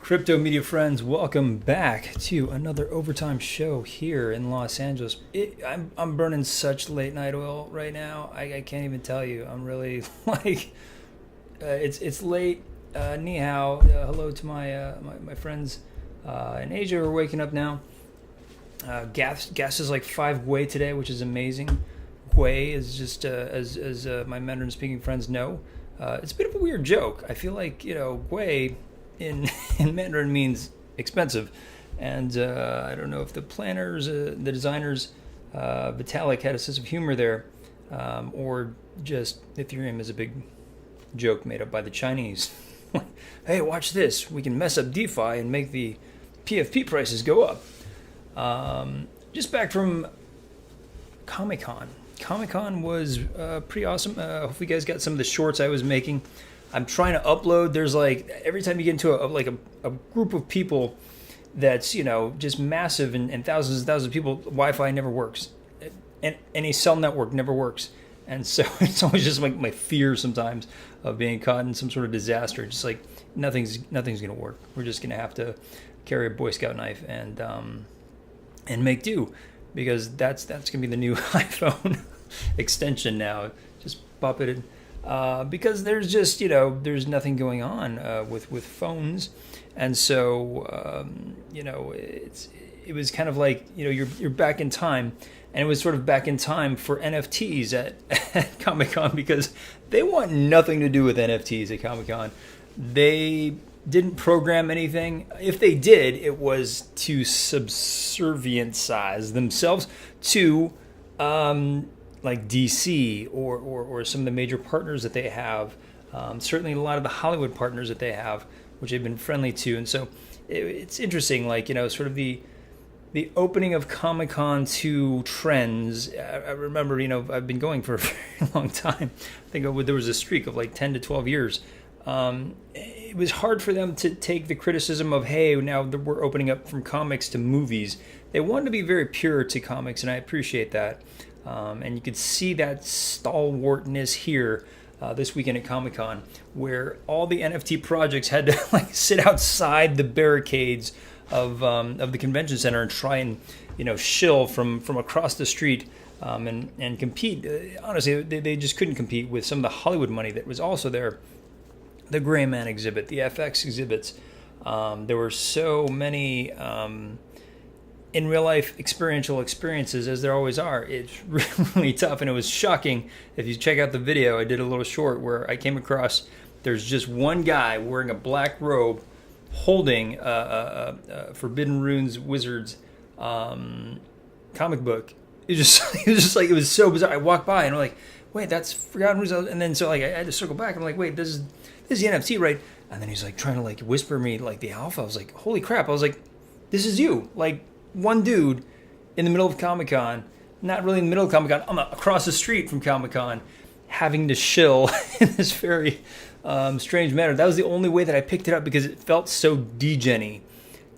Crypto media friends, welcome back to another overtime show here in Los Angeles. I'm burning such late night oil right now. I can't even tell you. I'm really like, it's late. Ni hao. Hello to my friends in Asia who are waking up now. Gas is like 5 Gwei today, which is amazing. Gwei is just as my Mandarin speaking friends know. It's a bit of a weird joke. I feel like Gwei in Mandarin means expensive, and I don't know if the planners, the designers, Vitalik had a sense of humor there, or just Ethereum is a big joke made up by the Chinese. Hey, watch this! We can mess up DeFi and make the PFP prices go up. Just back from Comic-Con. Comic-Con was pretty awesome. Hopefully you guys got some of the shorts I was making. I'm trying to upload. There's like, every time you get into a group of people that's, just massive and thousands of people, Wi-Fi never works. And any cell network never works. And so it's always just like my fear sometimes of being caught in some sort of disaster. Just like nothing's going to work. We're just going to have to carry a Boy Scout knife and make do, because that's going to be the new iPhone extension now. Just pop it in. Because there's just, there's nothing going on with phones. And so, it was kind of like, you're back in time. And it was sort of back in time for NFTs at Comic-Con, because they want nothing to do with NFTs at Comic-Con. They didn't program anything. If they did, it was to subservientize themselves to like DC or some of the major partners that they have. Certainly a lot of the Hollywood partners that they have, which they've been friendly to. And so it's interesting, like, sort of the opening of Comic-Con to trends. I remember, I've been going for a very long time. I think there was a streak of like 10 to 12 years. It was hard for them to take the criticism of, hey, now that we're opening up from comics to movies. They wanted to be very pure to comics, and I appreciate that. And you could see that stalwartness here this weekend at Comic-Con, where all the NFT projects had to like sit outside the barricades of the convention center and try and shill from across the street and compete. Honestly, they just couldn't compete with some of the Hollywood money that was also there. The Gray Man exhibit, the FX exhibits. There were so many in real life experiential experiences, as there always are. It's really tough, and it was shocking. If you check out the video, I did a little short where I came across, there's just one guy wearing a black robe holding Forbidden Runes Wizards comic book. It was just like, it was so bizarre. I walked by and I'm like, wait, that's Forgotten Runes. And then so like I had to circle back. I'm like, wait, this is the NFT, right? And then he's like trying to like whisper me like the alpha. I was like, holy crap. I was like, this is you. Like, one dude in the middle of Comic-Con, not really in the middle of Comic-Con, across the street from Comic-Con, having to shill in this very strange manner. That was the only way that I picked it up, because it felt so degen-y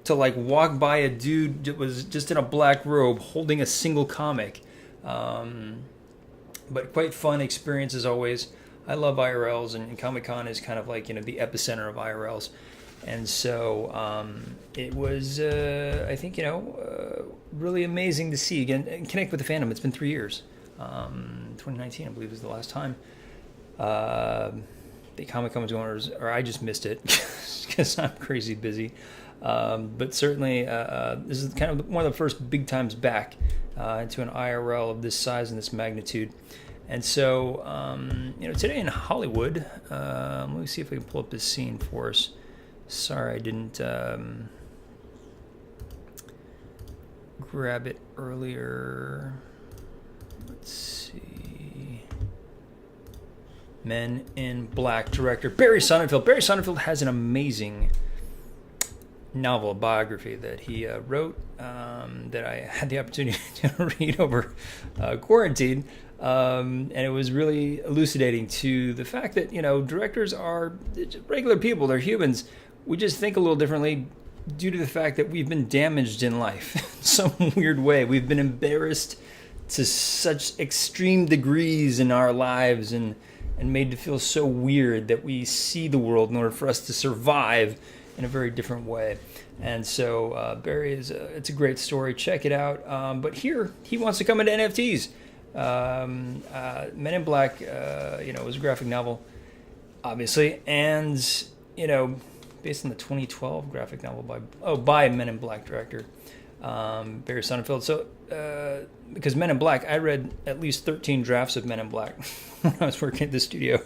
to like walk by a dude that was just in a black robe holding a single comic. But quite fun experience as always. I love IRLs, and Comic-Con is kind of like, the epicenter of IRLs. And so it was, I think, really amazing to see again and connect with the fandom. It's been 3 years. 2019, I believe, was the last time the Comic-Con was going, or I just missed it because I'm crazy busy. But certainly, this is kind of one of the first big times back into an IRL of this size and this magnitude. And so, today in Hollywood, let me see if I can pull up this scene for us. Sorry, I didn't grab it earlier. Let's see. Men in Black director Barry Sonnenfeld. Barry Sonnenfeld has an amazing novel, biography that he wrote that I had the opportunity to read over quarantine. And it was really elucidating to the fact that, directors are regular people. They're humans. We just think a little differently due to the fact that we've been damaged in life in some weird way. We've been embarrassed to such extreme degrees in our lives and made to feel so weird that we see the world in order for us to survive in a very different way. And so Barry it's a great story. Check it out. But here he wants to come into NFTs. Men in Black, was a graphic novel, obviously, and based on the 2012 graphic novel by Men in Black director Barry Sonnenfeld. So because Men in Black, I read at least 13 drafts of Men in Black when I was working at the studio,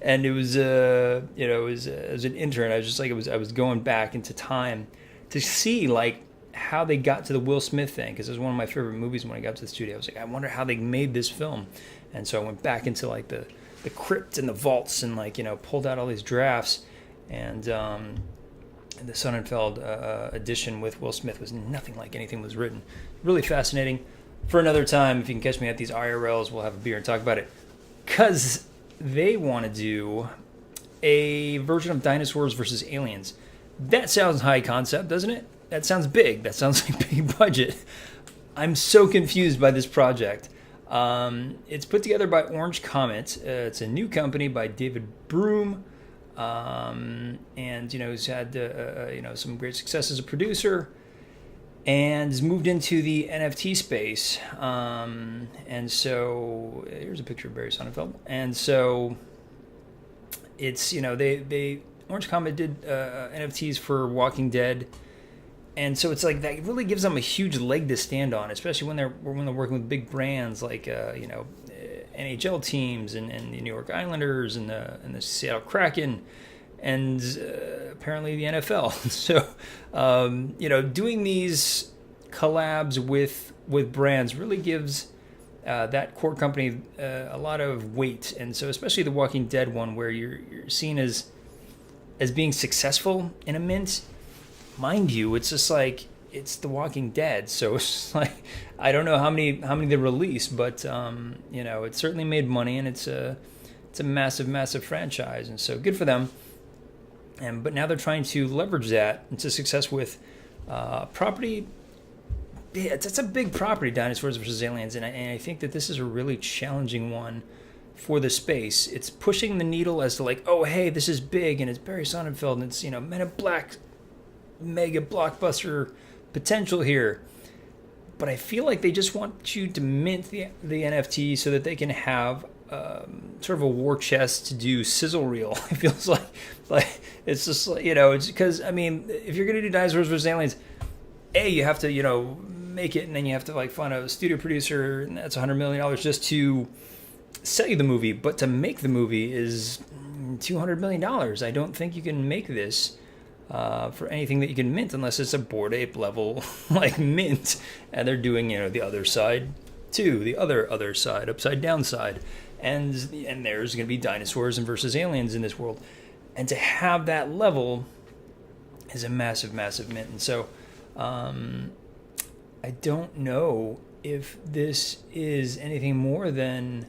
and it was as an intern, I was just like I was going back into time to see like how they got to the Will Smith thing, because it was one of my favorite movies. When I got to the studio, I was like, I wonder how they made this film. And so I went back into like the crypt and the vaults and pulled out all these drafts. And the Sonnenfeld edition with Will Smith was nothing like anything was written. Really fascinating. For another time, if you can catch me at these IRLs, we'll have a beer and talk about it. Because they want to do a version of Dinosaurs versus Aliens. That sounds high concept, doesn't it? That sounds big. That sounds like big budget. I'm so confused by this project. It's put together by Orange Comet. It's a new company by David Broom. And he's had some great success as a producer, and has moved into the NFT space. And so here's a picture of Barry Sonnenfeld. And so it's they Orange Comet did NFTs for Walking Dead, and so it's like that really gives them a huge leg to stand on, especially when they're working with big brands like NHL teams and the New York Islanders and the Seattle Kraken and apparently the NFL. So doing these collabs with brands really gives that core company a lot of weight. And so especially the Walking Dead one, where you're seen as being successful in a mint. Mind you, it's just like it's The Walking Dead, so it's just like I don't know how many they release, but it certainly made money, and it's a massive franchise, and so good for them. But now they're trying to leverage that into success with property. Yeah, it's a big property, Dinosaurs versus Aliens, and I think that this is a really challenging one for the space. It's pushing the needle as to like, oh hey, this is big, and it's Barry Sonnenfeld, and it's Men in Black, mega blockbuster potential here. But I feel like they just want you to mint the NFT so that they can have sort of a war chest to do sizzle reel. It feels like it's just like, it's because if you're gonna do Dinosaurs vs. Aliens, you have to make it, and then you have to like find a studio producer, and that's $100 million just to sell you the movie. But to make the movie is $200 million. I don't think you can make this for anything that you can mint unless it's a Bored Ape level like mint, and they're doing the other side too, the other side, upside down side, and there's going to be dinosaurs and versus aliens in this world, and to have that level is a massive mint. And so I don't know if this is anything more than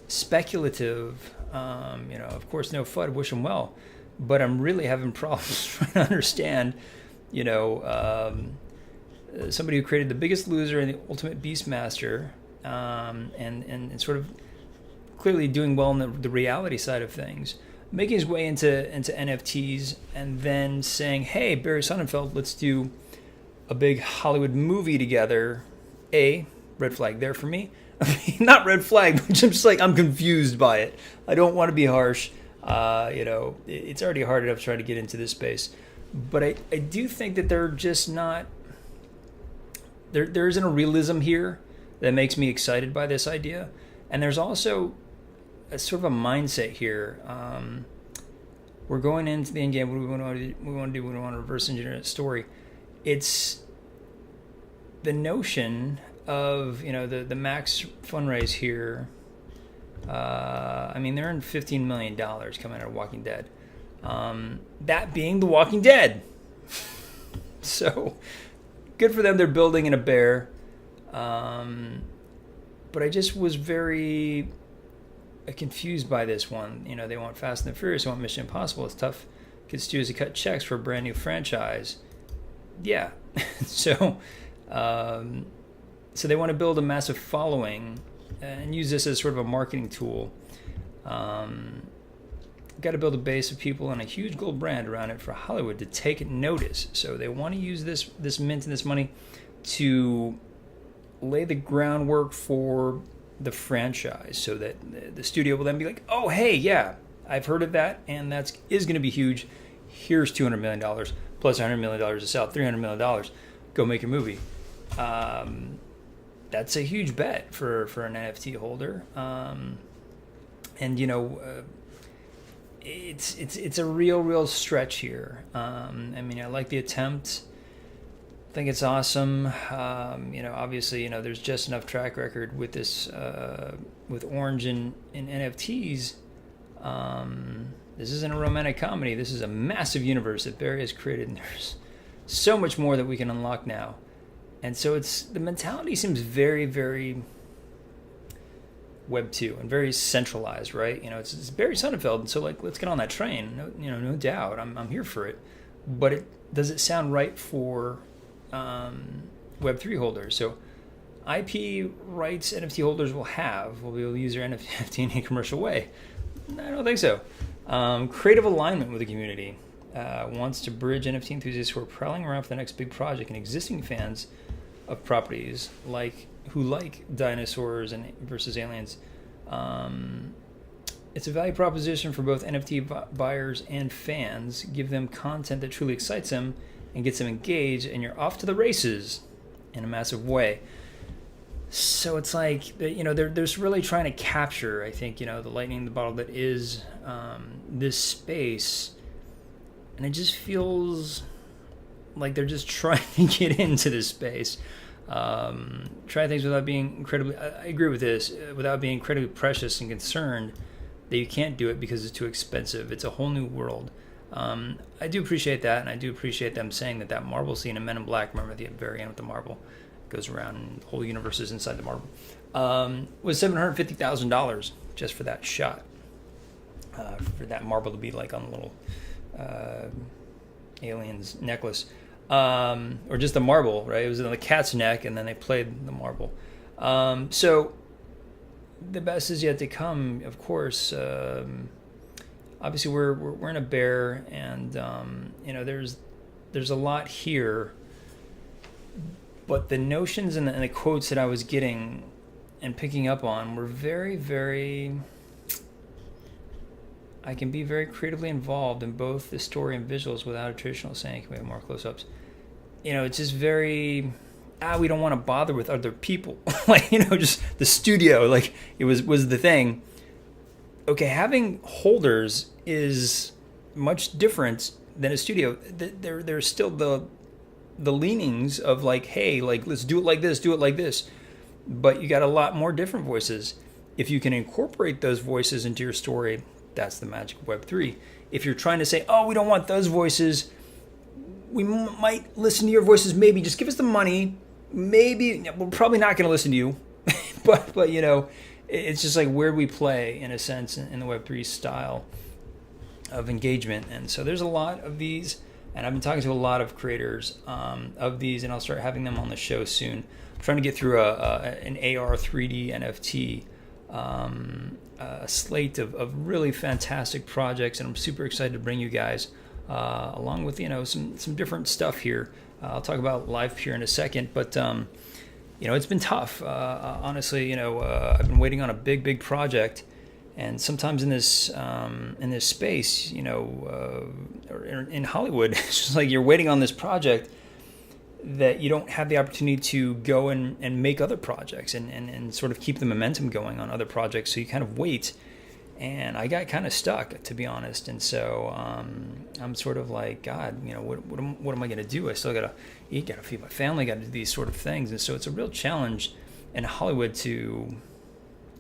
speculative. Of course, no FUD, wish them well. But I'm really having problems trying to understand, somebody who created The Biggest Loser and The Ultimate Beastmaster, and sort of clearly doing well in the reality side of things, making his way into NFTs, and then saying, hey, Barry Sonnenfeld, let's do a big Hollywood movie together. Red flag there for me. Not red flag, but I'm just like, I'm confused by it. I don't want to be harsh. It's already hard enough trying to get into this space, but I do think that they're just not there isn't a realism here that makes me excited by this idea. And there's also a sort of a mindset here. We're going into the end game. What do we want to do? We want to reverse engineer the story. It's the notion of the max fundraise here. They're in $15 million coming out of Walking Dead. That being The Walking Dead. So good for them. They're building in a bear. But I just was very confused by this one. They want Fast and the Furious, they want Mission Impossible. It's tough. Get studios to cut checks for a brand new franchise. Yeah. So they want to build a massive following and use this as sort of a marketing tool. got to build a base of people and a huge gold brand around it for Hollywood to take notice. So they want to use this mint and this money to lay the groundwork for the franchise, so that the studio will then be like, oh, hey, yeah, I've heard of that, and that is going to be huge. Here's $200 million plus $100 million to sell, $300 million. Go make your movie. That's a huge bet for an NFT holder. And it's a real stretch here. I mean, I like the attempt. I think it's awesome. Obviously, there's just enough track record with this, with Orange in NFTs. This isn't a romantic comedy. This is a massive universe that Barry has created, and there's so much more that we can unlock now. And so the mentality seems very, very Web 2 and very centralized, right? It's Barry Sonnenfeld, and so let's get on that train. No doubt, I'm here for it. But does it sound right for Web 3 holders? So IP rights NFT holders will be able to use their NFT in a commercial way. I don't think so. Creative alignment with the community wants to bridge NFT enthusiasts who are prowling around for the next big project and existing fans of properties who like Dinosaurs and versus Aliens. It's a value proposition for both NFT buyers and fans. Give them content that truly excites them and gets them engaged, and you're off to the races in a massive way. So it's like, they're really trying to capture, I think, the lightning in the bottle that is this space. And it just feels like they're just trying to get into this space. Try things without being incredibly, I agree with this, without being incredibly precious and concerned that you can't do it because it's too expensive. It's a whole new world. I do appreciate that, and I do appreciate them saying that marble scene in Men in Black, remember the very end with the marble, goes around and the whole universe is inside the marble, was $750,000 just for that shot, for that marble to be like on the little alien's necklace, or just the marble, right? It was on the cat's neck, and then they played the marble. So the best is yet to come, of course. Obviously, we're in a bear, and there's a lot here. But the notions and the quotes that I was getting and picking up on were very, very... I can be very creatively involved in both the story and visuals without a traditional saying. Can we have more close-ups? It's just very... we don't want to bother with other people. Just the studio, it was the thing. Okay, having holders is much different than a studio. There's still the leanings of hey, let's do it like this. But you got a lot more different voices. If you can incorporate those voices into your story, that's the magic of Web3. If you're trying to say, we don't want those voices, we might listen to your voices, maybe just give us the money. Maybe we're probably not going to listen to you, but it's just where we play, in a sense, in the Web3 style of engagement. And so there's a lot of these, and I've been talking to a lot of creators of these, and I'll start having them on the show soon. I'm trying to get through an AR 3D NFT, a slate of really fantastic projects, and I'm super excited to bring you guys along with some different stuff here. I'll talk about Live Pure in a second, but it's been tough. Honestly, I've been waiting on a big project, and sometimes in this space, or in Hollywood, it's just you're waiting on this project that you don't have the opportunity to go and make other projects and sort of keep the momentum going on other projects. So you kind of wait. And I got kind of stuck, to be honest. And so I'm sort of God, what am I going to do? I still got to eat, got to feed my family, got to do these sort of things. And so it's a real challenge in Hollywood to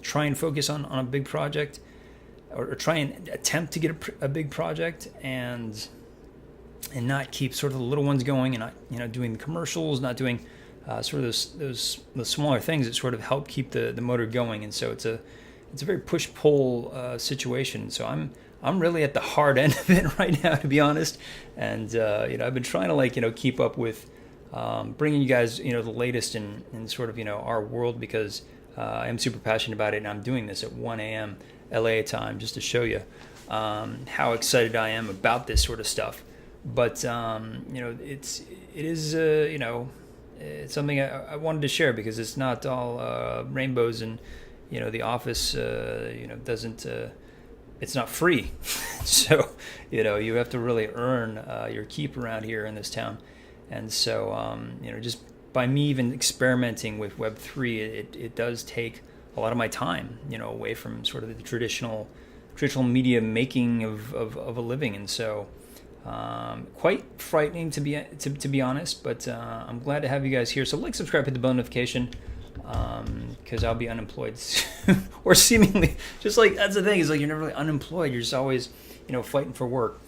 try and focus on a big project, or try and attempt to get a big project and not keep sort of the little ones going, and not doing the commercials, not doing sort of those smaller things that sort of help keep the motor going. And so it's a very push-pull situation. So I'm really at the hard end of it right now, to be honest. And I've been trying to keep up with bringing you guys the latest in sort of our world, because I am super passionate about it, and I'm doing this at 1 a.m. LA time just to show you. how excited I am about this sort of stuff. But it's something I wanted to share because it's not all rainbows and the office doesn't. It's not free, so you have to really earn your keep around here in this town. And so just by me even experimenting with Web3, it does take a lot of my time, away from sort of the traditional media making of a living. And so quite frightening to be honest, but I'm glad to have you guys here. So subscribe, hit the bell notification, because I'll be unemployed or seemingly, just like, that's the thing, is like you're never really unemployed, you're just always fighting for work.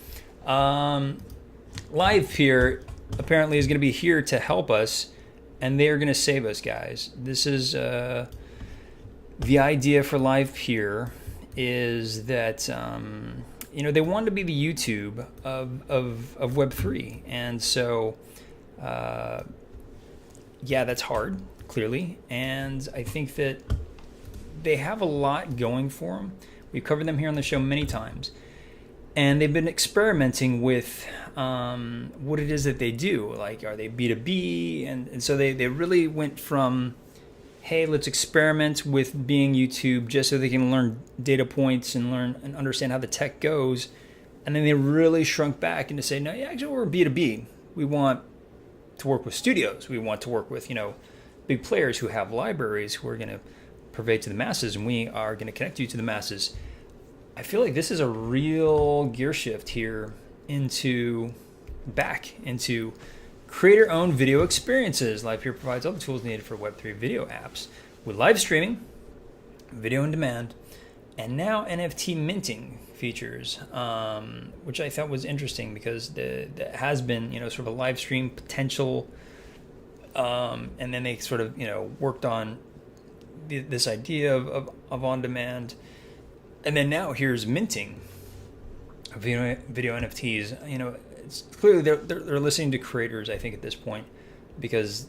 Live Peer apparently is going to be here to help us, and they are going to save us, guys. This is the idea for Live Peer is that they want to be the YouTube of Web3, and so that's hard, clearly, and I think that they have a lot going for them. We've covered them here on the show many times, and they've been experimenting with what it is that they do. Like, are they B2B? And so they really went from, hey, let's experiment with being YouTube just so they can learn data points and learn and understand how the tech goes. And then they really shrunk back into say, no, yeah, actually we're B2B. We want to work with studios. We want to work with, big players who have libraries who are going to purvey to the masses, and we are going to connect you to the masses. I feel like this is a real gear shift here back into creator-owned video experiences. Live Peer provides all the tools needed for Web3 video apps with live streaming, video on demand, and now NFT minting features, which I thought was interesting because there has been, sort of a live stream potential, and then they sort of, worked on this idea of on demand, and then now here's minting video NFTs. It's clearly they're listening to creators, I think, at this point, because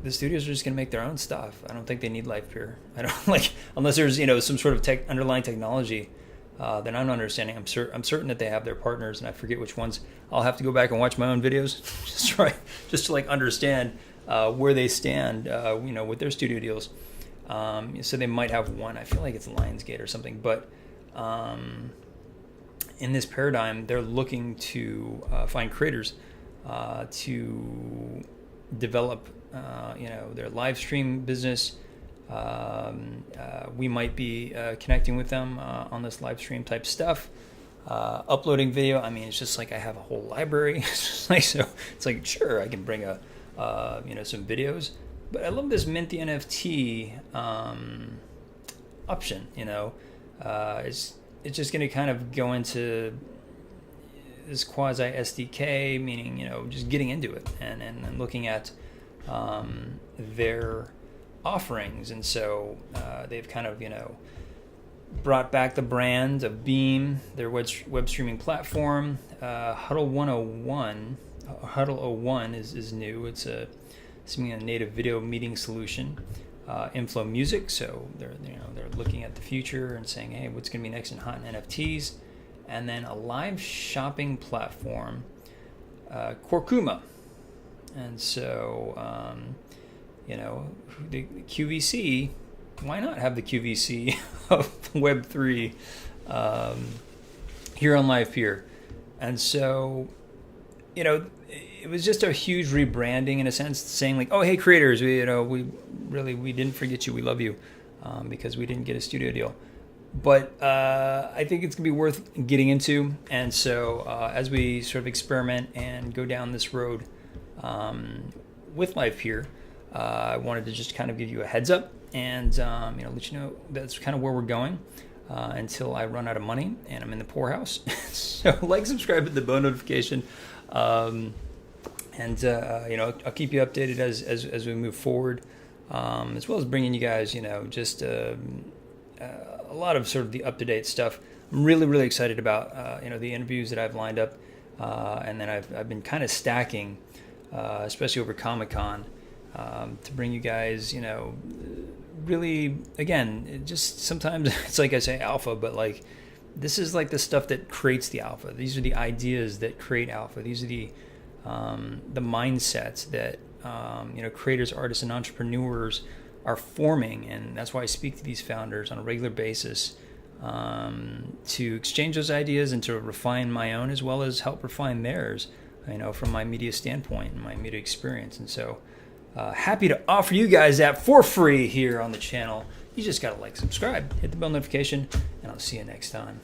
the studios are just going to make their own stuff. I don't think they need Live Peer. I don't unless there's some sort of underlying technology that I'm not understanding. I'm certain that they have their partners, and I forget which ones. I'll have to go back and watch my own videos just to understand where they stand with their studio deals. So they might have one. I feel like it's Lionsgate or something, but in this paradigm, they're looking to find creators to develop, their live stream business. We might be connecting with them on this live stream type stuff, uploading video. I mean, it's just like I have a whole library. So it's like, sure, I can bring some videos, but I love this mint the NFT option. It's just going to kind of go into this quasi SDK, meaning, just getting into it and looking at their offerings. And so they've kind of, brought back the brand of Beam, their web streaming platform. Huddle 01 is new. It's a native video meeting solution. Inflow Music, so they're looking at the future and saying, hey, what's going to be next in hot in NFTs, and then a live shopping platform, Corkuma, and so the QVC. Why not have the QVC of Web3 here on Live Peer? And so it was just a huge rebranding in a sense, saying like, oh, hey, creators, we didn't forget you. We love you because we didn't get a studio deal. But I think it's going to be worth getting into. And so as we sort of experiment and go down this road with Live Peer, I wanted to just kind of give you a heads up and let you know that's kind of where we're going until I run out of money and I'm in the poorhouse. So subscribe, hit the bell notification. And I'll keep you updated as we move forward, as well as bringing you guys, just a lot of sort of the up-to-date stuff. I'm really, really excited about, the interviews that I've lined up, and then I've been kind of stacking, especially over Comic-Con, to bring you guys, really, again, just sometimes it's like I say alpha, but this is like the stuff that creates the alpha. These are the ideas that create alpha. These are the mindsets that creators, artists, and entrepreneurs are forming, and that's why I speak to these founders on a regular basis to exchange those ideas and to refine my own as well as help refine theirs. From my media standpoint and my media experience, and so happy to offer you guys that for free here on the channel. You just gotta like, subscribe, hit the bell notification, and I'll see you next time.